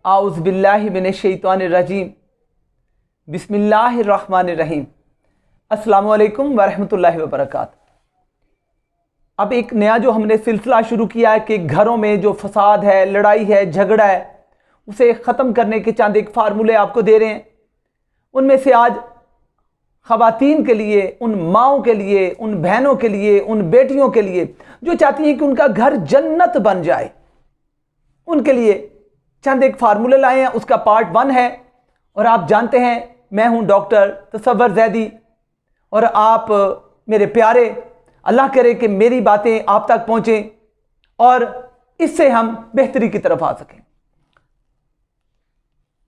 आउज़ बिल्लाहि मिनश्शैतानिर्रजीम बिस्मिल्लाहिर्रहमानिर्रहीम। अस्सलामु अलैकुम वरहमतुल्लाहि वबरकातुहू। अब एक नया जो हमने सिलसिला शुरू किया है कि घरों में जो फसाद है, लड़ाई है, झगड़ा है, उसे ख़त्म करने के चंद एक फार्मूले आपको दे रहे हैं। उनमें से आज ख़वातीन के लिए, उन माँओं के लिए, उन बहनों के लिए, उन बेटियों के लिए जो चाहती हैं कि उनका घर जन्नत बन जाए, उनके लिए चंद एक फार्मूले लाए हैं। उसका पार्ट 1 है। और आप जानते हैं मैं हूं डॉक्टर तसव्वुर ज़ैदी और आप मेरे प्यारे, अल्लाह करे कि मेरी बातें आप तक पहुंचें और इससे हम बेहतरी की तरफ आ सकें।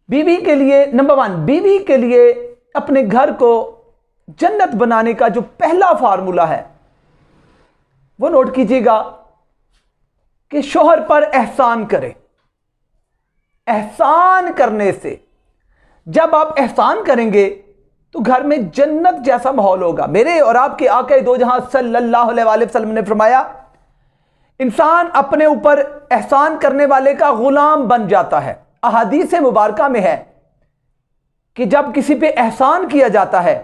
बीवी के लिए नंबर 1, बीवी के लिए अपने घर को जन्नत बनाने का जो पहला फार्मूला है वो नोट कीजिएगा कि शौहर पर एहसान करें। एहसान करने से, जब आप एहसान करेंगे तो घर में जन्नत जैसा माहौल होगा। मेरे और आपके आका दो जहां सल्लल्लाहु अलैहि वसल्लम ने फरमाया, इंसान अपने ऊपर एहसान करने वाले का गुलाम बन जाता है। अहादीस मुबारका में है कि जब किसी पे एहसान किया जाता है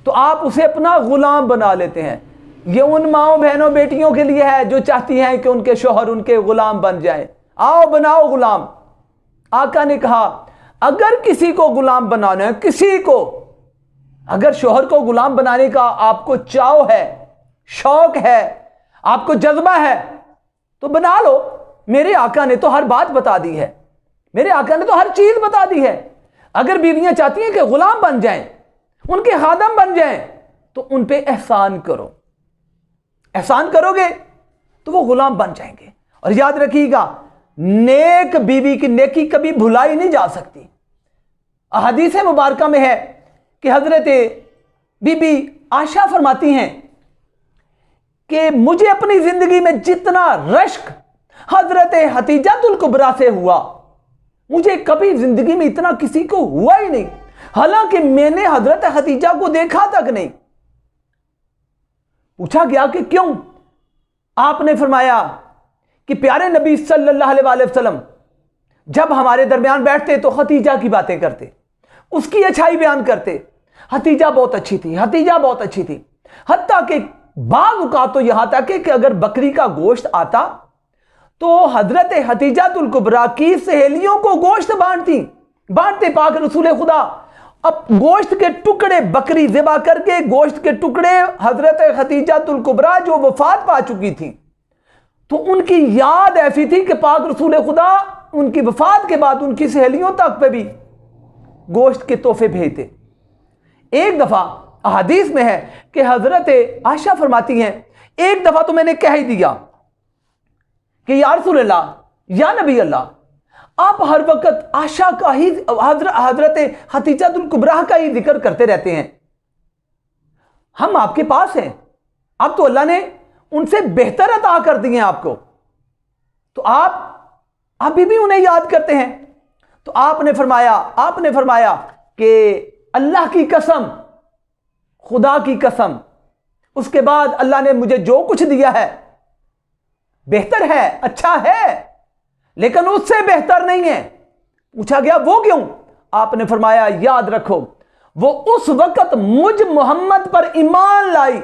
तो आप उसे अपना गुलाम बना लेते हैं। ये उन माओ बहनों बेटियों के लिए है जो चाहती हैं कि उनके शौहर उनके गुलाम बन जाए। आओ बनाओ गुलाम। आका ने कहा अगर किसी को गुलाम बनाना है, किसी को, अगर शौहर को गुलाम बनाने का आपको चाव है, शौक है, आपको जज्बा है तो बना लो। मेरे आका ने तो हर बात बता दी है, मेरे आका ने तो हर चीज बता दी है। अगर बीवियां चाहती हैं कि गुलाम बन जाएं, उनके खादम बन जाएं, तो उन पे एहसान करो। एहसान करोगे तो वो गुलाम बन जाएंगे। और याद रखिएगा, नेक बीवी की नेकी कभी भुलाई नहीं जा सकती। अहादीस मुबारका में है कि हजरत बीबी आशा फरमाती हैं कि मुझे अपनी जिंदगी में जितना रश्क हजरत हतीजातुल कुबरा से हुआ, मुझे कभी जिंदगी में इतना किसी को हुआ ही नहीं। हालांकि मैंने हजरत हतीजा को देखा तक नहीं। पूछा गया कि क्यों? आपने फरमाया कि प्यारे नबी सल्लल्लाहु अलैहि वसल्लम जब हमारे दरमियान बैठते तो हतीजा की बातें करते, उसकी अच्छाई बयान करते। हतीजा बहुत अच्छी थी, हतीजा बहुत अच्छी थी। हत्ता कि बाज़ औक़ात तो यहां तक कि अगर बकरी का गोश्त आता तो हजरत हतीजातुल कुबरा की सहेलियों को गोश्त बांटते। पाक रसूल खुदा अब गोश्त के टुकड़े, बकरी ज़िबा करके गोश्त के टुकड़े हजरत हतीजातुल कुबरा जो वफात पा चुकी थी, तो उनकी याद ऐसी थी कि पाक रसूल खुदा उनकी वफात के बाद उनकी सहेलियों तक पे भी गोश्त के तोहफे भेजते। एक दफा अहादीस में है कि हजरत आयशा फरमाती हैं, एक दफा तो मैंने कह ही दिया कि या रसूल अल्लाह, या नबी अल्लाह, आप हर वक्त आशा का ही, हजरत हतीजातुल कुबरा का ही जिक्र करते रहते हैं। हम आपके पास हैं, अब तो अल्लाह ने उनसे बेहतर अता कर दिए आपको, तो आप अभी भी उन्हें याद करते हैं। तो आपने फरमाया कि अल्लाह की कसम, खुदा की कसम, उसके बाद अल्लाह ने मुझे जो कुछ दिया है बेहतर है, अच्छा है, लेकिन उससे बेहतर नहीं है। पूछा गया वो क्यों? आपने फरमाया याद रखो, वो उस वक्त मुझ मोहम्मद पर ईमान लाई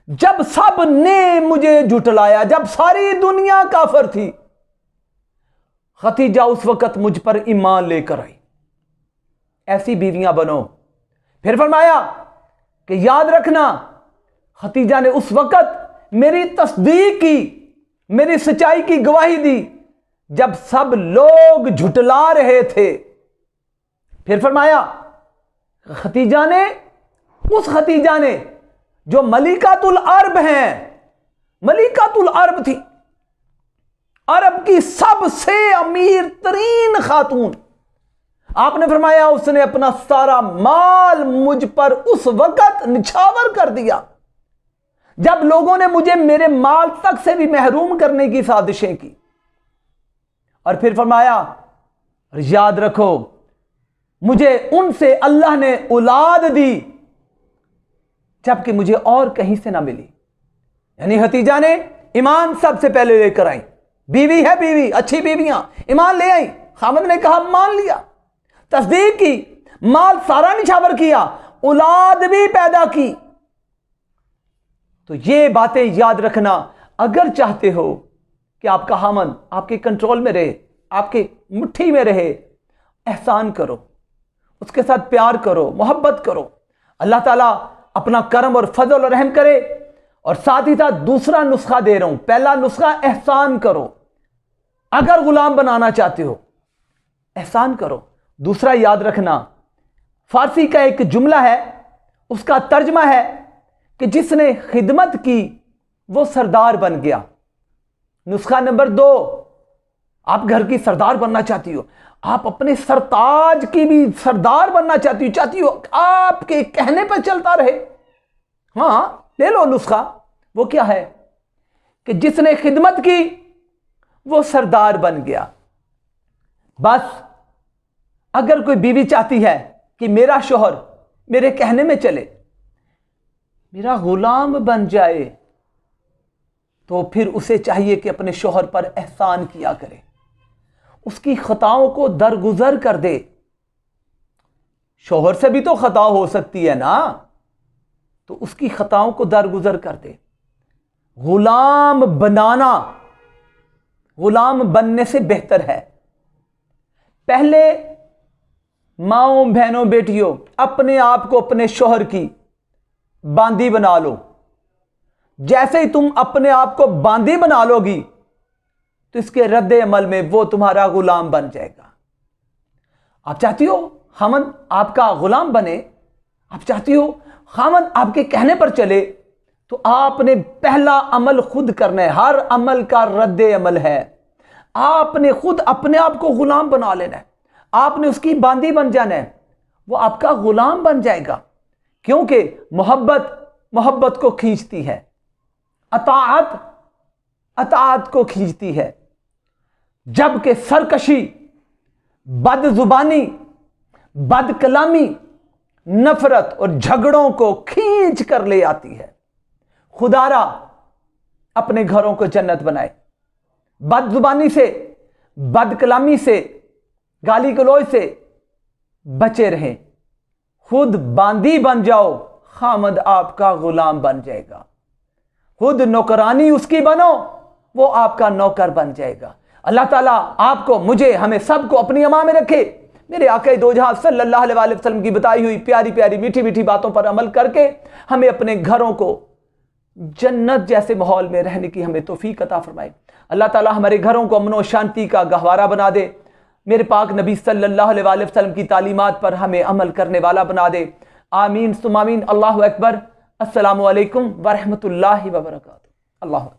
जब सब ने मुझे झुटलाया, जब सारी दुनिया काफिर थी। खतीजा उस वक्त मुझ पर ईमान लेकर आई। ऐसी बीवियां बनो। फिर फरमाया कि याद रखना, खतीजा ने उस वक्त मेरी तस्दीक की, मेरी सच्चाई की गवाही दी जब सब लोग झुटला रहे थे। फिर फरमाया खतीजा ने, उस खतीजा ने जो मलिकातुल अरब हैं, मलिकातुल अरब थी, अरब की सबसे अमीर तरीन खातून, आपने फरमाया उसने अपना सारा माल मुझ पर उस वक्त निछावर कर दिया जब लोगों ने मुझे मेरे माल तक से भी महरूम करने की साजिशें की। और फिर फरमाया याद रखो, मुझे उनसे अल्लाह ने औलाद दी जबकि मुझे और कहीं से ना मिली। यानी हतीजा ने ईमान सबसे पहले लेकर आई। بیوی ہے بیوی، اچھی بیویاں ایمان لے آئی، خامد نے کہا مان لیا، تصدیق کی، مال سارا نچھاور کیا، اولاد بھی پیدا کی۔ تو یہ باتیں یاد رکھنا، اگر چاہتے ہو کہ آپ کا خامد آپ کے کنٹرول میں رہے، آپ کے مٹھی میں رہے، احسان کرو، اس کے ساتھ پیار کرو، محبت کرو۔ اللہ تعالیٰ اپنا کرم اور فضل اور رحم کرے۔ اور ساتھ ہی ساتھ دوسرا نسخہ دے رہا ہوں، پہلا نسخہ احسان کرو، اگر غلام بنانا چاہتے ہو احسان کرو۔ دوسرا یاد رکھنا، فارسی کا ایک جملہ ہے، اس کا ترجمہ ہے کہ جس نے خدمت کی وہ سردار بن گیا۔ نسخہ نمبر 2، آپ گھر کی سردار بننا چاہتی ہو، آپ اپنے سرتاج کی بھی سردار بننا چاہتی ہو آپ کے کہنے پر چلتا رہے، ہاں لے لو نسخہ۔ وہ کیا ہے کہ جس نے خدمت کی وہ سردار بن گیا۔ بس اگر کوئی بیوی چاہتی ہے کہ میرا شوہر میرے کہنے میں چلے، میرا غلام بن جائے، تو پھر اسے چاہیے کہ اپنے شوہر پر احسان کیا کرے، اس کی خطاؤں کو درگزر کر دے۔ شوہر سے بھی تو خطا ہو سکتی ہے نا، تو اس کی خطاؤں کو درگزر کر دے۔ غلام بنانا غلام بننے سے بہتر ہے۔ پہلے ماؤں بہنوں بیٹیوں اپنے آپ کو اپنے شوہر کی باندی بنا لو۔ جیسے ہی تم اپنے آپ کو باندی بنا لو گی تو اس کے رد عمل میں وہ تمہارا غلام بن جائے گا۔ آپ چاہتی ہو خامد آپ کا غلام بنے، آپ چاہتی ہو خامد آپ کے کہنے پر چلے، تو آپ نے پہلا عمل خود کرنا ہے۔ ہر عمل کا رد عمل ہے، آپ نے خود اپنے آپ کو غلام بنا لینا ہے، آپ نے اس کی باندی بن جانا ہے، وہ آپ کا غلام بن جائے گا۔ کیونکہ محبت کو کھینچتی ہے، اطاعت کو کھینچتی ہے، جبکہ سرکشی، بد زبانی، بد کلامی نفرت اور جھگڑوں کو کھینچ کر لے آتی ہے۔ خدا را اپنے گھروں کو جنت بنائے۔ بد زبانی سے، بد کلامی سے، گالی گلوچ سے بچے رہیں۔ خود باندی بن جاؤ، خامد آپ کا غلام بن جائے گا۔ خود نوکرانی اس کی بنو، وہ آپ کا نوکر بن جائے گا۔ اللہ تعالیٰ آپ کو، مجھے، ہمیں سب کو اپنی امان میں رکھے۔ میرے آقا دو جہاں صلی اللہ علیہ وسلم کی بتائی ہوئی پیاری پیاری میٹھی میٹھی باتوں پر عمل کر کے ہمیں اپنے گھروں کو جنت جیسے ماحول میں رہنے کی ہمیں توفیق عطا فرمائے۔ اللہ تعالیٰ ہمارے گھروں کو امن و شانتی کا گہوارہ بنا دے۔ میرے پاک نبی صلی اللہ علیہ وسلم کی تعلیمات پر ہمیں عمل کرنے والا بنا دے۔ آمین ثم آمین۔ اللہ اکبر۔ السلام علیکم ورحمۃ اللہ وبرکاتہ۔ اللہ اکبر۔